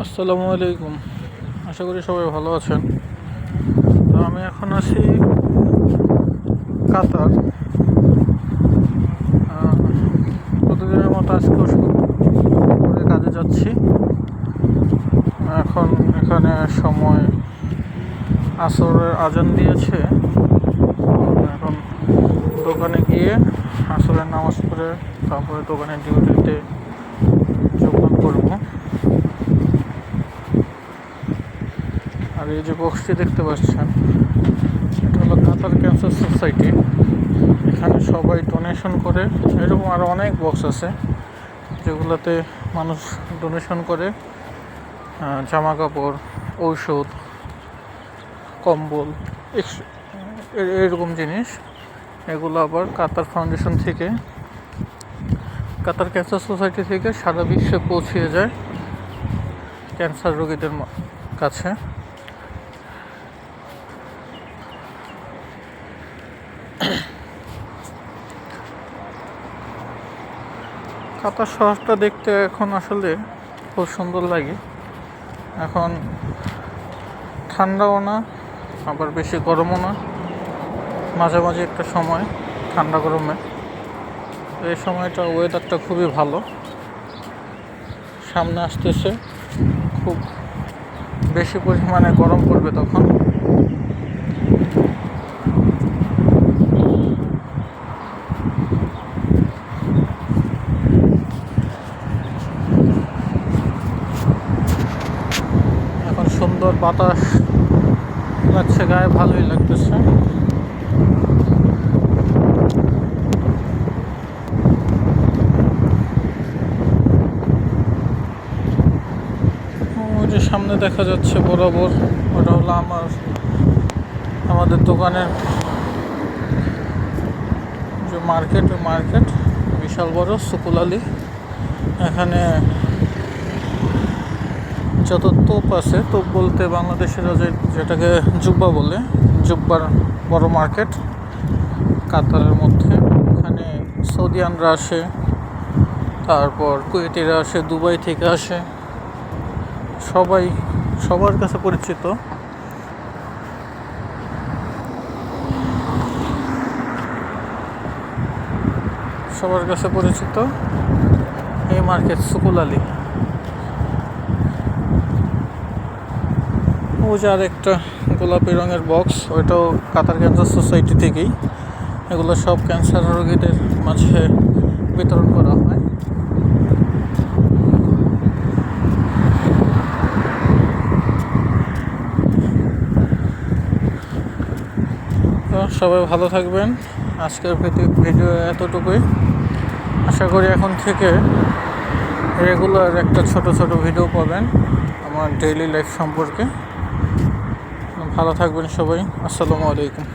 আসসালামু আলাইকুম। আশা করি সবাই ভালো আছেন। তো আমি এখন আছি কাতার। প্রতিদিনের মতো আজকেও করে কাজে যাচ্ছি। এখন এখানে সময় আসরের আজান দিয়েছে। এখন দোকানে গিয়ে আসরের নামাজ পড়ে তারপরে দোকানের ডিউটিতে যোগদান করব। আর এই যে বক্সটি দেখতে পাচ্ছেন, এটা হলো কাতার ক্যান্সার সোসাইটি। এখানে সবাই ডোনেশন করে। এরকম আরও অনেক বক্স আছে যেগুলোতে মানুষ ডোনেশন করে জামা কাপড়, ঔষধ, কম্বল, এরকম জিনিস। এগুলো আবার কাতার ফাউন্ডেশন থেকে, কাতার ক্যান্সার সোসাইটি থেকে সারা বিশ্বে পৌঁছিয়ে যায় ক্যান্সার রোগীদের কাছে। কাতার শহরটা দেখতে এখন আসলে খুব সুন্দর লাগে। এখন ঠান্ডাও না, আবার বেশি গরমও না, মাঝামাঝি একটা সময় ঠান্ডা গরমে। এই সময়টা ওয়েদারটা খুবই ভালো। সামনে আসতেছে খুব বেশি পরিমাণে গরম পড়বে তখন। এখন সুন্দর বাতাস লাগছে, গায়ে ভালোই লাগতেছে। ওই যে সামনে দেখা যাচ্ছে বরাবর, ওটা হলো আমাদের দোকানের যে মার্কেট বিশাল বড় সুকুল আলী। এখানে যত তোপ আছে, তোপ বলতে বাংলাদেশের যেটাকে জুব্বা বলে, জুব্বার বড় মার্কেট কাতারের মধ্যে। এখানে সৌদিয়ানরা আসে, তারপর কুয়েতিরা আসে, দুবাই থেকে আসে, সবার কাছে পরিচিত। এই মার্কেট সুকুল আলী। ও যে আর একটা গোলাপি রঙের বক্স, ওইটাও কাতার ক্যান্সার সোসাইটি থেকেই। এগুলো সব ক্যান্সার রোগীদের মাঝে বিতরণ করা হয়। তো সবাই ভালো থাকবেন। আজকের ভিডিও এতটুকুই। আশা করি এখন থেকে রেগুলার একটা ছোট ভিডিও পাবেন আমার ডেইলি লাইফ সম্পর্কে। ভালো থাকবেন সবাই। আসসালামু আলাইকুম।